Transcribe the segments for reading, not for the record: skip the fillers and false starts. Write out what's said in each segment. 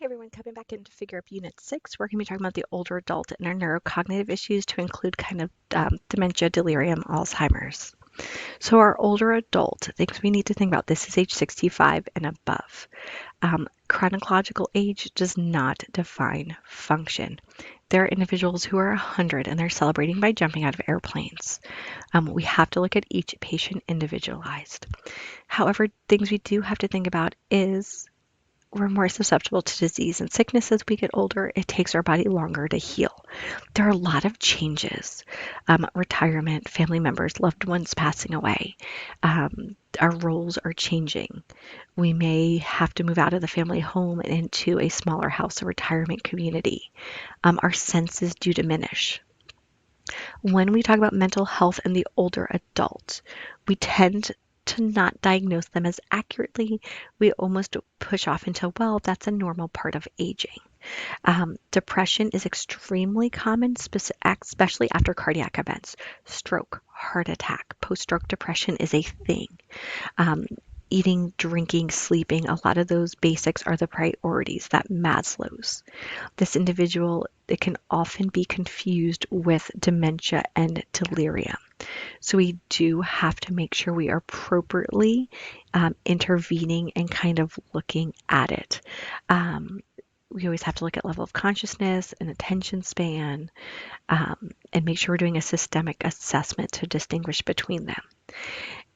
Hey everyone, coming back into Figure Up Unit 6, we're going to be talking about the older adult and our neurocognitive issues to include kind of dementia, delirium, Alzheimer's. So our older adult, things we need to think about, this is age 65 and above. Chronological age does not define function. There are individuals who are 100 and they're celebrating by jumping out of airplanes. We have to look at each patient individualized. However, things we do have to think about is we're more susceptible to disease and sickness as we get older. It takes our body longer to heal. There are a lot of changes. Retirement, family members, loved ones passing away. Our roles are changing. We may have to move out of the family home and into a smaller house, a retirement community. Our senses do diminish. When we talk about mental health in the older adult, we tend to not diagnose them as accurately. We almost push off into, well, that's a normal part of aging. Depression is extremely common, especially after cardiac events. Stroke, heart attack, post-stroke depression is a thing. Um, Eating, drinking, sleeping, a lot of those basics are the priorities, that Maslow's. This individual, it can often be confused with dementia and delirium. So we do have to make sure we are appropriately intervening and kind of looking at it. We always have to look at level of consciousness and attention span, and make sure we're doing a systemic assessment to distinguish between them.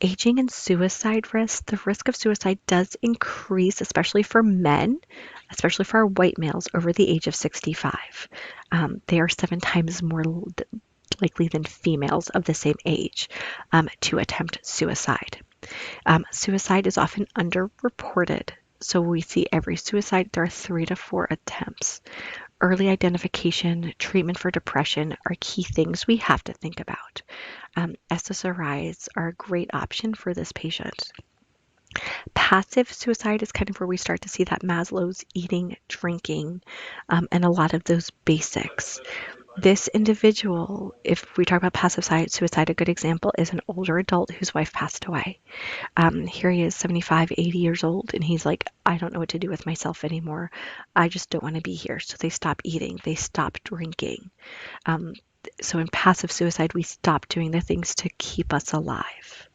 Aging and suicide risk, the risk of suicide does increase, especially for men, especially for our white males over the age of 65. They are 7 times more likely than females of the same age to attempt suicide. Suicide is often underreported. So we see every suicide, there are 3 to 4 attempts. Early identification, treatment for depression are key things we have to think about. SSRIs are a great option for this patient. Passive suicide is kind of where we start to see that Maslow's eating, drinking, and a lot of those basics. This individual, if we talk about passive suicide, a good example is an older adult whose wife passed away. Here he is, 75, 80 years old, and he's like, I don't know what to do with myself anymore. I just don't want to be here. So they stop eating, they stop drinking. So in passive suicide, we stop doing the things to keep us alive.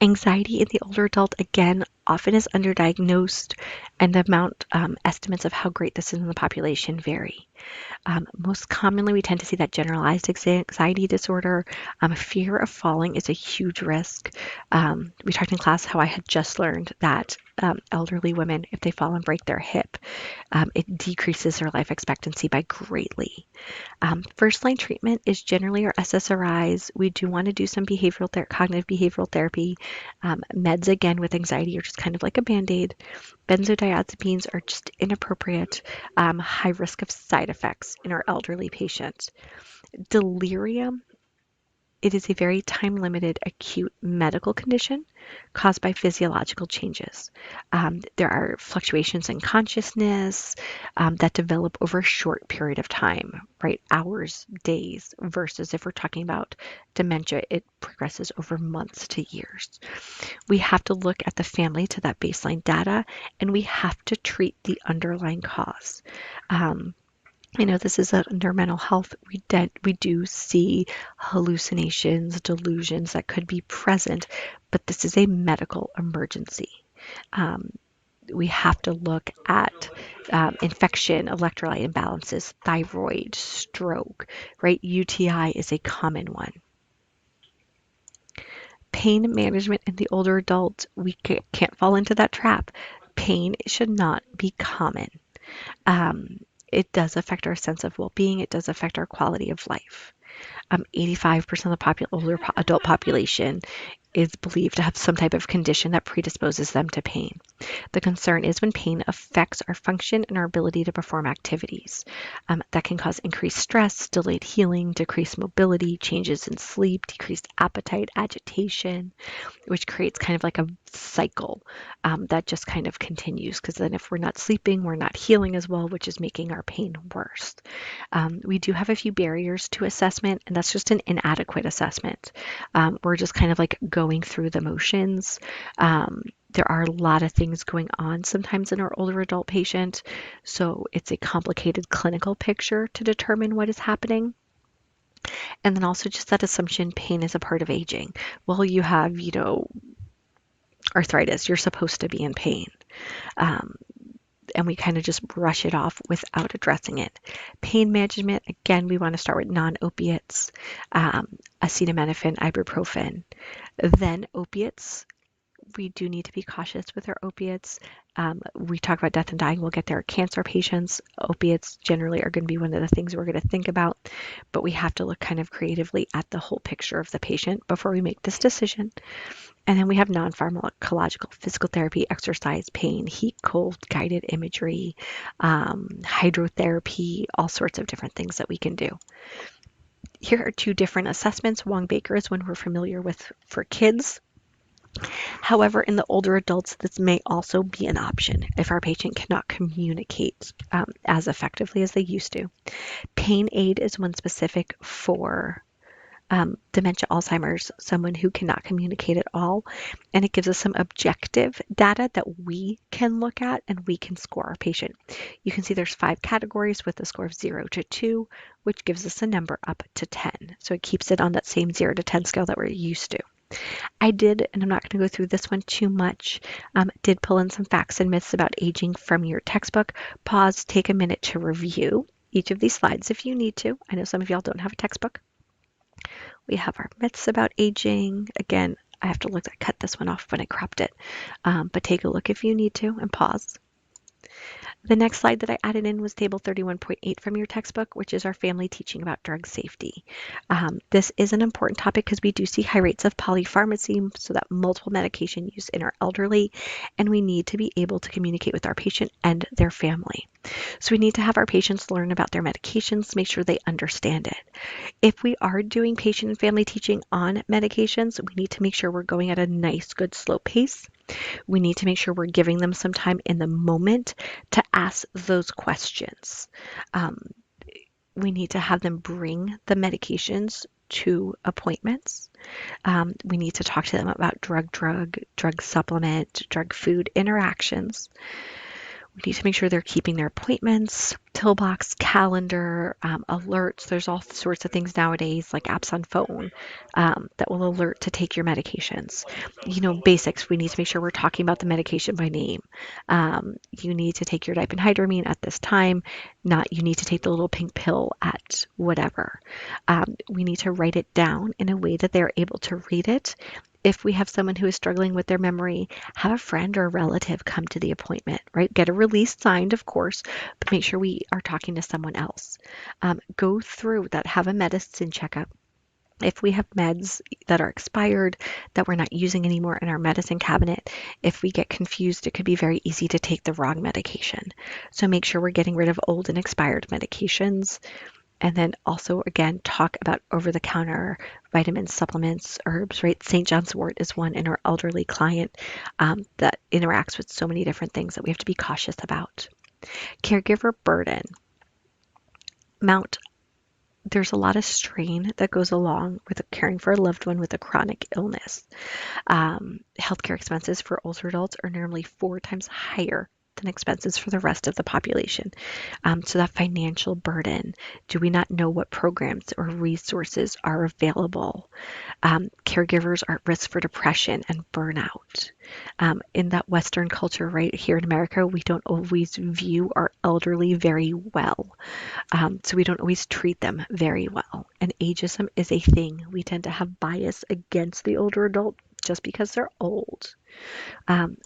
Anxiety in the older adult, again, often is underdiagnosed, and the amount estimates of how great this is in the population vary. Most commonly, we tend to see that generalized anxiety disorder. Fear of falling is a huge risk. We talked in class how I had just learned that elderly women, if they fall and break their hip, it decreases their life expectancy by greatly. First line treatment is generally our SSRIs. We do want to do some cognitive behavioral therapy. Meds, again, with anxiety are just kind of like a Band-Aid. Benzodiazepines are just inappropriate, high risk of side effects in our elderly patients. Delirium, it is a very time-limited acute medical condition caused by physiological changes. There are fluctuations in consciousness that develop over a short period of time, right? Hours, days, versus if we're talking about dementia, it progresses over months to years. We have to look at the family to that baseline data, and we have to treat the underlying cause. I know this is under mental health. We do see hallucinations, delusions that could be present, but this is a medical emergency. We have to look at infection, electrolyte imbalances, thyroid, stroke, right? UTI is a common one. Pain management in the older adult, we can't fall into that trap. Pain should not be common. It does affect our sense of well-being. It does affect our quality of life. 85% of the older adult population is believed to have some type of condition that predisposes them to pain. The concern is when pain affects our function and our ability to perform activities. That can cause increased stress, delayed healing, decreased mobility, changes in sleep, decreased appetite, agitation, which creates kind of like a cycle that just kind of continues, because then if we're not sleeping, we're not healing as well, which is making our pain worse. We do have a few barriers to assessment, and that's just an inadequate assessment. We're just kind of like going through the motions. There are a lot of things going on sometimes in our older adult patient, so it's a complicated clinical picture to determine what is happening. And then also just that assumption pain is a part of aging. Well, you have, arthritis, you're supposed to be in pain. Um, and we kind of just brush it off without addressing it. Pain management, again, we want to start with non-opiates, acetaminophen, ibuprofen. Then opiates, we do need to be cautious with our opiates. We talk about death and dying, we'll get there. Cancer patients, opiates generally are going to be one of the things we're going to think about, but we have to look kind of creatively at the whole picture of the patient before we make this decision. And then we have non-pharmacological physical therapy, exercise, pain, heat, cold, guided imagery, hydrotherapy, all sorts of different things that we can do. Here are two different assessments. Wong-Baker is one we're familiar with for kids. However, in the older adults, this may also be an option if our patient cannot communicate as effectively as they used to. Pain aid is one specific for dementia, Alzheimer's, someone who cannot communicate at all. And it gives us some objective data that we can look at and we can score our patient. You can see there's 5 categories with a score of 0 to 2, which gives us a number up to 10. So it keeps it on that same 0 to 10 scale that we're used to. I did, and I'm not going to go through this one too much, did pull in some facts and myths about aging from your textbook. Pause, take a minute to review each of these slides if you need to. I know some of y'all don't have a textbook. We have our myths about aging. Again, I have to look, I cut this one off when I cropped it, but take a look if you need to and pause. The next slide that I added in was table 31.8 from your textbook, which is our family teaching about drug safety. This is an important topic because we do see high rates of polypharmacy, so that multiple medication use in our elderly, and we need to be able to communicate with our patient and their family. So we need to have our patients learn about their medications, make sure they understand it. If we are doing patient and family teaching on medications, we need to make sure we're going at a nice, good, slow pace. We need to make sure we're giving them some time in the moment to ask those questions. We need to have them bring the medications to appointments. We need to talk to them about drug supplement, drug food interactions. We need to make sure they're keeping their appointments, pillbox, calendar, alerts. There's all sorts of things nowadays, like apps on phone, that will alert to take your medications. Basics. We need to make sure we're talking about the medication by name. You need to take your diphenhydramine at this time, not you need to take the little pink pill at whatever. We need to write it down in a way that they're able to read it. If we have someone who is struggling with their memory, have a friend or a relative come to the appointment, right? Get a release signed, of course, but make sure we are talking to someone else. Go through that, have a medicine checkup. If we have meds that are expired that we're not using anymore in our medicine cabinet, if we get confused, it could be very easy to take the wrong medication. So make sure we're getting rid of old and expired medications. And then also, again, talk about over-the-counter vitamins, supplements, herbs, right? St. John's wort is one in our elderly client that interacts with so many different things that we have to be cautious about. Caregiver burden. There's a lot of strain that goes along with caring for a loved one with a chronic illness. Healthcare expenses for older adults are normally 4 times higher than expenses for the rest of the population. So that financial burden, do we not know what programs or resources are available? Caregivers are at risk for depression and burnout. In that Western culture right here in America, we don't always view our elderly very well. So we don't always treat them very well. And ageism is a thing. We tend to have bias against the older adult just because they're old.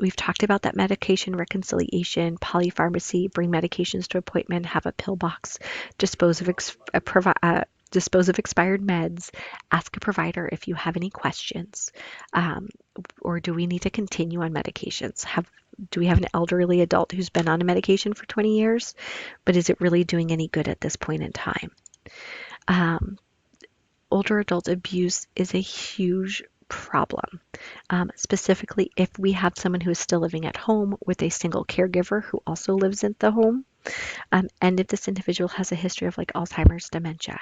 We've talked about that medication reconciliation, polypharmacy, bring medications to appointment, have a pill box, dispose of expired meds, ask a provider if you have any questions, or do we need to continue on medications? Do we have an elderly adult who's been on a medication for 20 years, but is it really doing any good at this point in time? Older adult abuse is a huge problem, specifically if we have someone who is still living at home with a single caregiver who also lives in the home. and if this individual has a history of like Alzheimer's, dementia.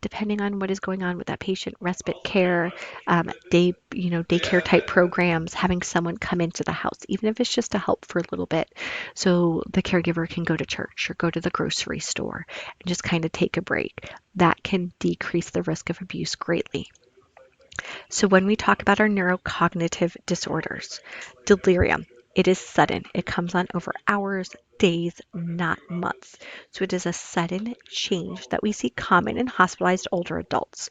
Depending on what is going on with that patient, respite care, daycare type programs, having someone come into the house, even if it's just to help for a little bit, so the caregiver can go to church or go to the grocery store and just kind of take a break. That can decrease the risk of abuse greatly. So when we talk about our neurocognitive disorders, delirium, it is sudden. It comes on over hours, days, not months. So it is a sudden change that we see common in hospitalized older adults.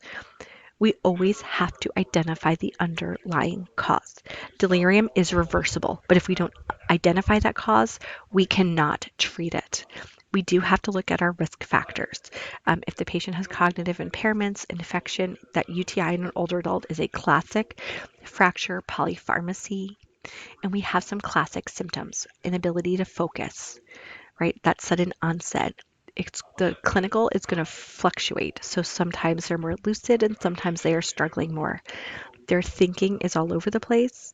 We always have to identify the underlying cause. Delirium is reversible, but if we don't identify that cause, we cannot treat it. We do have to look at our risk factors. If the patient has cognitive impairments, infection, that UTI in an older adult is a classic, fracture, polypharmacy, and we have some classic symptoms, inability to focus, right? That sudden onset. The clinical is going to fluctuate. So sometimes they're more lucid and sometimes they are struggling more. Their thinking is all over the place,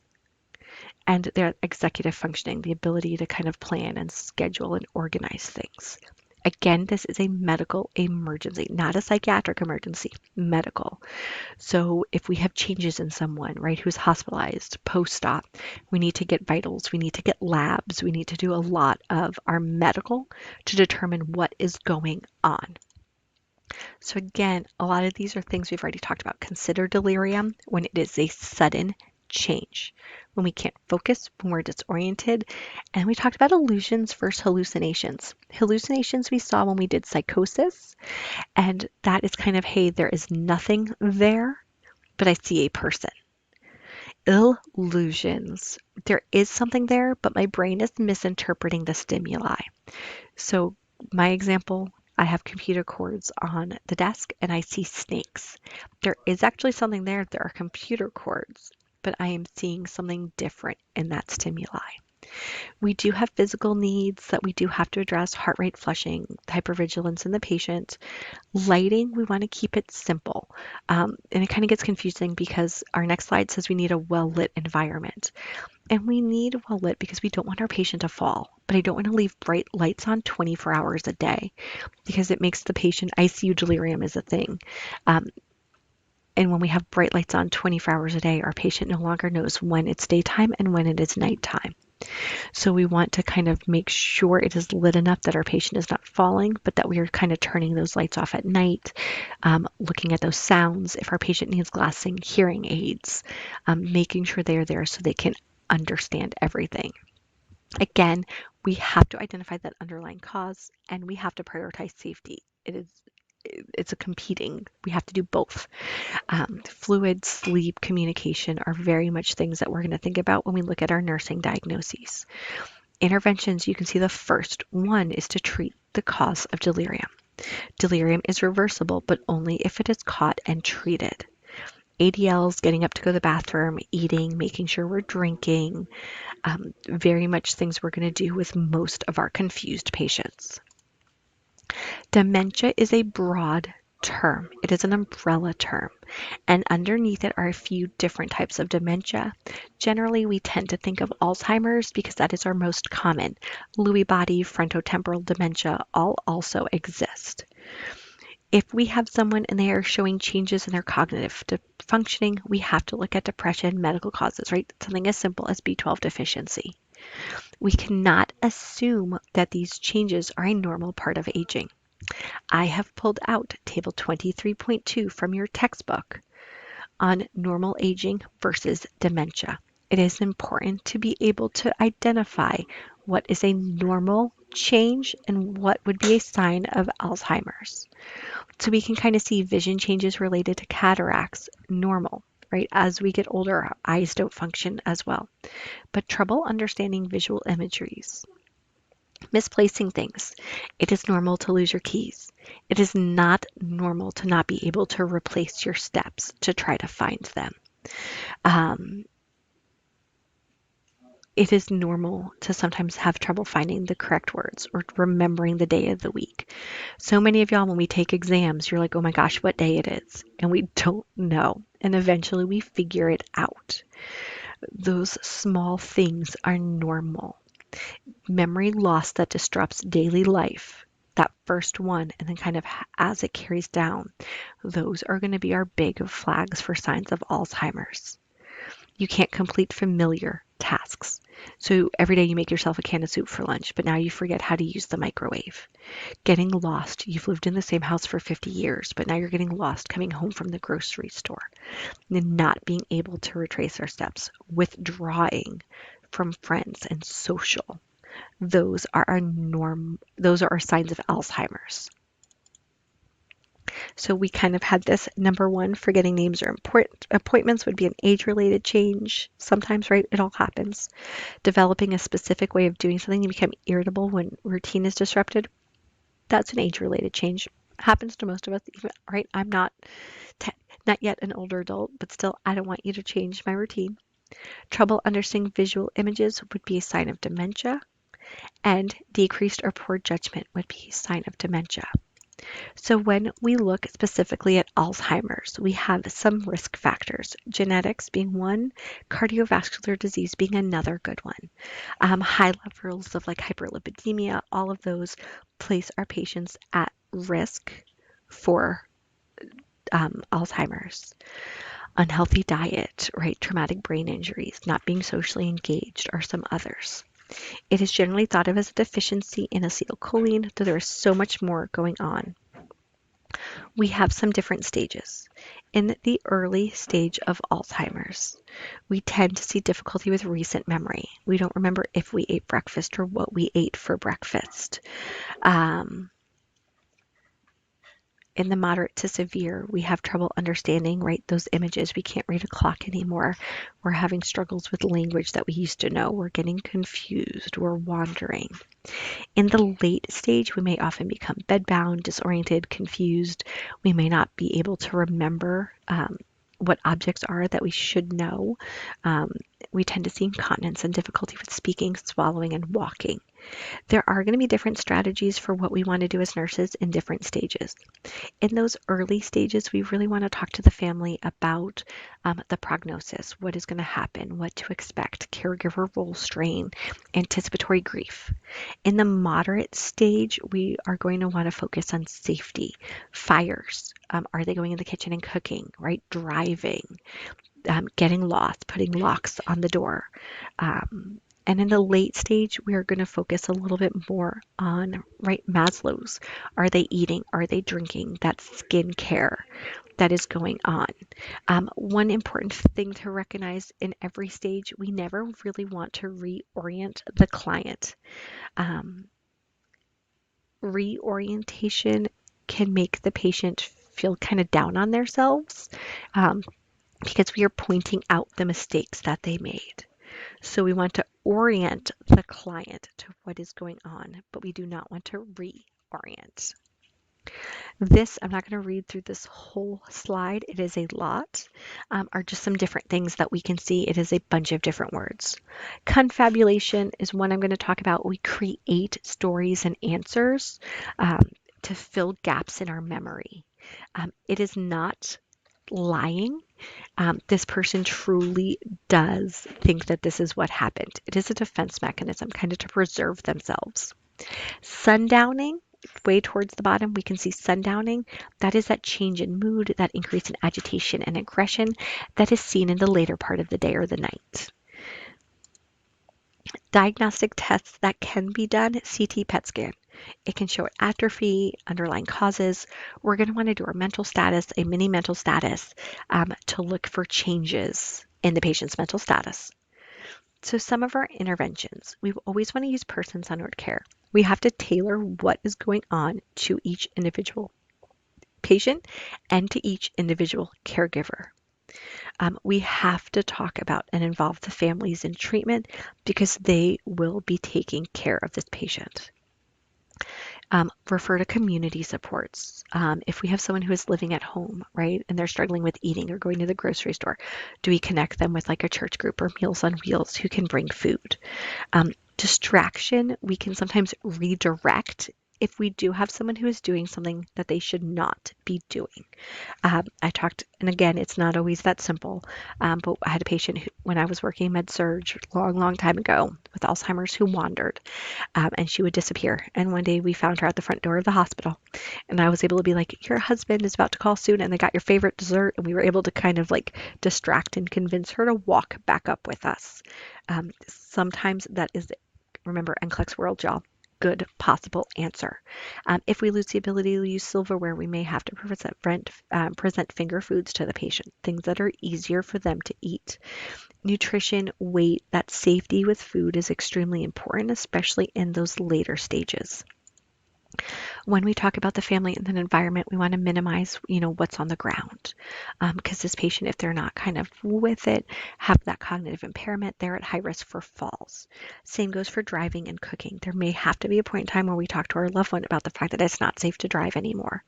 and their executive functioning, the ability to kind of plan and schedule and organize things. Again, this is a medical emergency, not a psychiatric emergency, medical. So if we have changes in someone, right, who's hospitalized post-op, we need to get vitals, we need to get labs, we need to do a lot of our medical to determine what is going on. So again, a lot of these are things we've already talked about. Consider delirium when it is a sudden change, when we can't focus, when we're disoriented. And we talked about illusions versus hallucinations. Hallucinations we saw when we did psychosis, and that is kind of, hey, there is nothing there, but I see a person. Illusions. There is something there, but my brain is misinterpreting the stimuli. So, my example, I have computer cords on the desk and I see snakes. There is actually something there. There are computer cords, but I am seeing something different in that stimuli. We do have physical needs that we do have to address, heart rate flushing, hypervigilance in the patient. Lighting, we want to keep it simple. And it kind of gets confusing because our next slide says we need a well-lit environment. And we need well lit because we don't want our patient to fall. But I don't want to leave bright lights on 24 hours a day because it makes the patient ICU delirium is a thing. And when we have bright lights on 24 hours a day, our patient no longer knows when it's daytime and when it is nighttime. So we want to kind of make sure it is lit enough that our patient is not falling, but that we are kind of turning those lights off at night, looking at those sounds. If our patient needs glassing, hearing aids, making sure they are there so they can understand everything. Again, we have to identify that underlying cause and we have to prioritize safety. It's a competing, we have to do both. Fluid, sleep, communication are very much things that we're going to think about when we look at our nursing diagnoses. Interventions, you can see the first one is to treat the cause of delirium. Delirium is reversible, but only if it is caught and treated. ADLs, getting up to go to the bathroom, eating, making sure we're drinking, very much things we're going to do with most of our confused patients. Dementia is a broad term. It is an umbrella term, and underneath it are a few different types of dementia. Generally, we tend to think of Alzheimer's because that is our most common. Lewy body, frontotemporal dementia all also exist. If we have someone and they are showing changes in their cognitive functioning, we have to look at depression, medical causes, right? Something as simple as B12 deficiency. We cannot assume that these changes are a normal part of aging. I have pulled out Table 23.2 from your textbook on normal aging versus dementia. It is important to be able to identify what is a normal change and what would be a sign of Alzheimer's. So we can kind of see vision changes related to cataracts, normal, right? As we get older, our eyes don't function as well. But trouble understanding visual imageries. Misplacing things. It is normal to lose your keys. It is not normal to not be able to replace your steps to try to find them. It is normal to sometimes have trouble finding the correct words or remembering the day of the week. So many of y'all, when we take exams, you're like, oh my gosh, what day it is? And we don't know. And eventually we figure it out. Those small things are normal. Memory loss that disrupts daily life, that first one, and then kind of as it carries down, those are going to be our big flags for signs of Alzheimer's. You can't complete familiar tasks. So every day you make yourself a can of soup for lunch, but now you forget how to use the microwave. Getting lost. You've lived in the same house for 50 years, but now you're getting lost coming home from the grocery store. And not being able to retrace our steps. Withdrawing from friends and social. Those are our signs of Alzheimer's. So we kind of had this number one, forgetting names or appointments would be an age-related change. Sometimes, right, it all happens. Developing a specific way of doing something, you become irritable when routine is disrupted. That's an age-related change. Happens to most of us, right? I'm not yet an older adult, but still, I don't want you to change my routine. Trouble understanding visual images would be a sign of dementia, and decreased or poor judgment would be a sign of dementia. So when we look specifically at Alzheimer's, we have some risk factors, genetics being one, cardiovascular disease being another good one. High levels of like hyperlipidemia, all of those place our patients at risk for Alzheimer's. Unhealthy diet, right? Traumatic brain injuries, not being socially engaged are some others. It is generally thought of as a deficiency in acetylcholine, though there is so much more going on. We have some different stages. In the early stage of Alzheimer's, we tend to see difficulty with recent memory. We don't remember if we ate breakfast or what we ate for breakfast. In the moderate to severe, we have trouble understanding, right, those images. We can't read a clock anymore. We're having struggles with language that we used to know. We're getting confused. We're wandering. In the late stage, we may often become bedbound, disoriented, confused. We may not be able to remember what objects are that we should know. We tend to see incontinence and difficulty with speaking, swallowing, and walking. There are going to be different strategies for what we want to do as nurses in different stages. In those early stages, we really want to talk to the family about the prognosis, what is going to happen, what to expect, caregiver role strain, anticipatory grief. In the moderate stage, we are going to want to focus on safety, fires. Are they going in the kitchen and cooking, right? Driving, getting lost, putting locks on the door. And in the late stage, we are going to focus a little bit more on, right, Maslow's. Are they eating? Are they drinking? That skin care that is going on. One important thing to recognize in every stage, we never really want to reorient the client. Reorientation can make the patient feel kind of down on themselves because we are pointing out the mistakes that they made. So we want to orient the client to what is going on, but we do not want to reorient. This, I'm not going to read through this whole slide. It is a lot, are just some different things that we can see. It is a bunch of different words. Confabulation is one I'm going to talk about. We create stories and answers to fill gaps in our memory. It is not lying. This person truly does think that this is what happened. It is a defense mechanism, kind of to preserve themselves. Sundowning, way towards the bottom, we can see sundowning. That is that change in mood, that increase in agitation and aggression that is seen in the later part of the day or the night. Diagnostic tests that can be done, CT PET scan. It can show atrophy, underlying causes. We're going to want to do our mental status, a mini mental status, to look for changes in the patient's mental status. So some of our interventions, we always want to use person-centered care. We have to tailor what is going on to each individual patient and to each individual caregiver. We have to talk about and involve the families in treatment because they will be taking care of this patient. Refer to community supports. If we have someone who is living at home, right, and they're struggling with eating or going to the grocery store, do we connect them with like a church group or Meals on Wheels who can bring food? Distraction, we can sometimes redirect if we do have someone who is doing something that they should not be doing. I talked, and again, it's not always that simple, but I had a patient who, when I was working med-surg long time ago with Alzheimer's, who wandered, and she would disappear. And one day we found her at the front door of the hospital, and I was able to be like, your husband is about to call soon, and they got your favorite dessert, and we were able to kind of like distract and convince her to walk back up with us. Sometimes that is, remember, NCLEX world, y'all, good possible answer. If we lose the ability to use silverware, we may have to present finger foods to the patient, things that are easier for them to eat. Nutrition, weight, that safety with food is extremely important, especially in those later stages. When we talk about the family and the environment, we want to minimize, what's on the ground. Because this patient, if they're not kind of with it, have that cognitive impairment, they're at high risk for falls. Same goes for driving and cooking. There may have to be a point in time where we talk to our loved one about the fact that it's not safe to drive anymore.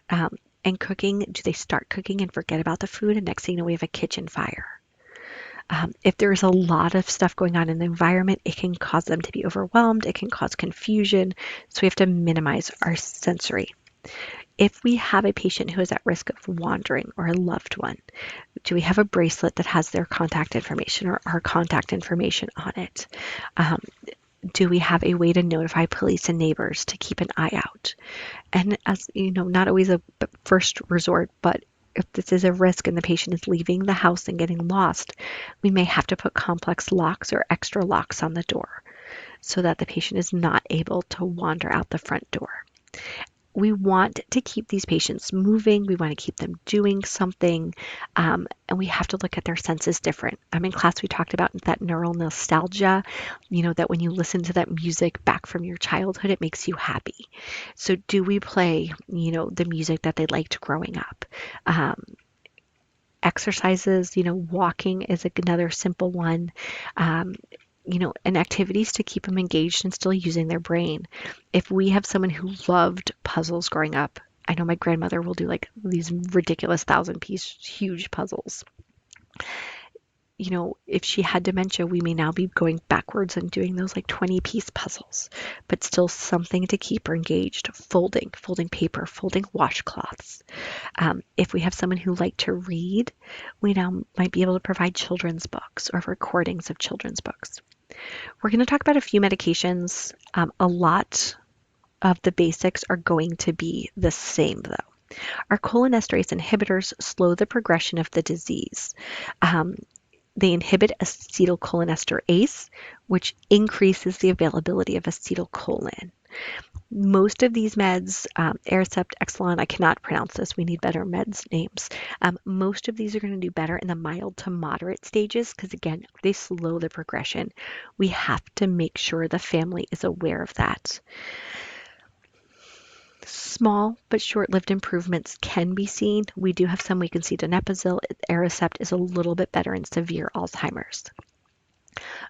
And cooking, do they start cooking and forget about the food? And next thing you know, we have a kitchen fire. If there's a lot of stuff going on in the environment, it can cause them to be overwhelmed. It can cause confusion. So we have to minimize our sensory. If we have a patient who is at risk of wandering or a loved one, do we have a bracelet that has their contact information or our contact information on it? Do we have a way to notify police and neighbors to keep an eye out? And as you know, not always a first resort, but if this is a risk and the patient is leaving the house and getting lost, we may have to put complex locks or extra locks on the door so that the patient is not able to wander out the front door. We want to keep these patients moving. We want to keep them doing something, and we have to look at their senses different. In class, we talked about that neural nostalgia, that when you listen to that music back from your childhood, it makes you happy. So do we play, the music that they liked growing up? Exercises, walking is another simple one. And activities to keep them engaged and still using their brain. If we have someone who loved puzzles growing up, I know my grandmother will do like these ridiculous 1,000-piece huge puzzles. If she had dementia, we may now be going backwards and doing those like 20-piece puzzles, but still something to keep her engaged. Folding paper, folding washcloths. If we have someone who liked to read, we now might be able to provide children's books or recordings of children's books. We're going to talk about a few medications. A lot of the basics are going to be the same, though. Our cholinesterase inhibitors slow the progression of the disease. They inhibit acetylcholinesterase, which increases the availability of acetylcholine. Most of these meds, Aricept, Exelon, I cannot pronounce this. We need better meds names. Most of these are going to do better in the mild to moderate stages because, again, they slow the progression. We have to make sure the family is aware of that. Small but short-lived improvements can be seen. We do have some. We can see donepezil. Aricept is a little bit better in severe Alzheimer's.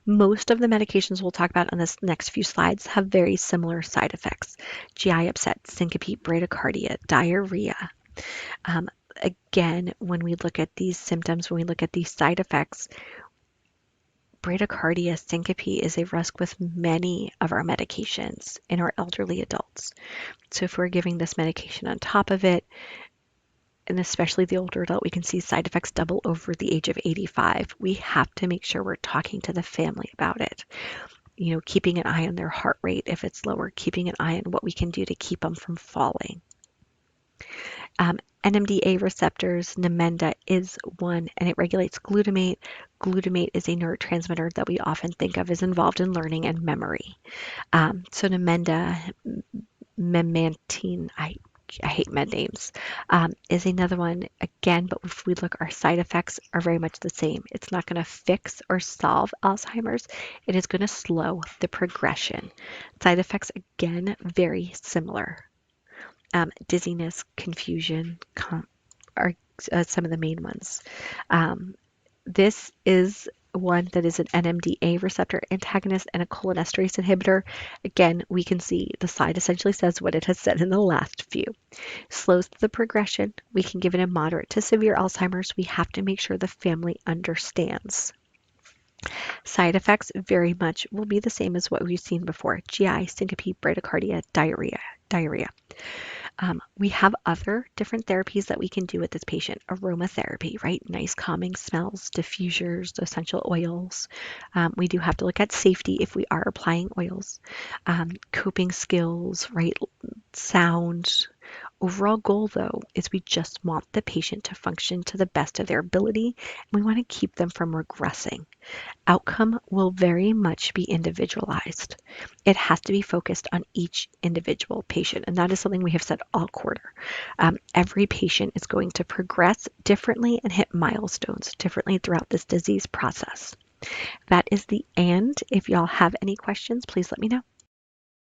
Most of the medications we'll talk about on this next few slides have very similar side effects. GI upset, syncope, bradycardia, diarrhea. Again, when we look at these symptoms, when we look at these side effects, bradycardia, syncope is a risk with many of our medications in our elderly adults. So if we're giving this medication on top of it, and especially the older adult, we can see side effects double over the age of 85. We have to make sure we're talking to the family about it. Keeping an eye on their heart rate if it's lower, keeping an eye on what we can do to keep them from falling. NMDA receptors, Namenda is one, and it regulates glutamate. Glutamate is a neurotransmitter that we often think of as involved in learning and memory. So Namenda, memantine, I hate med names, is another one, again, but if we look, our side effects are very much the same. It's not going to fix or solve Alzheimer's. It is going to slow the progression. Side effects, again, very similar. Dizziness, confusion are some of the main ones. This is one that is an NMDA receptor antagonist and a cholinesterase inhibitor. Again, we can see the slide essentially says what it has said in the last few. Slows the progression. We can give it in moderate to severe Alzheimer's. We have to make sure the family understands. Side effects very much will be the same as what we've seen before. GI, syncope, bradycardia, diarrhea. diarrhea. We have other different therapies that we can do with this patient. Aromatherapy, right? Nice calming smells, diffusers, essential oils. We do have to look at safety if we are applying oils. Coping skills, right? Sound. Overall goal, though, is we just want the patient to function to the best of their ability, and we want to keep them from regressing. Outcome will very much be individualized. It has to be focused on each individual patient, and that is something we have said all quarter. Every patient is going to progress differently and hit milestones differently throughout this disease process. That is the end. If y'all have any questions, please let me know.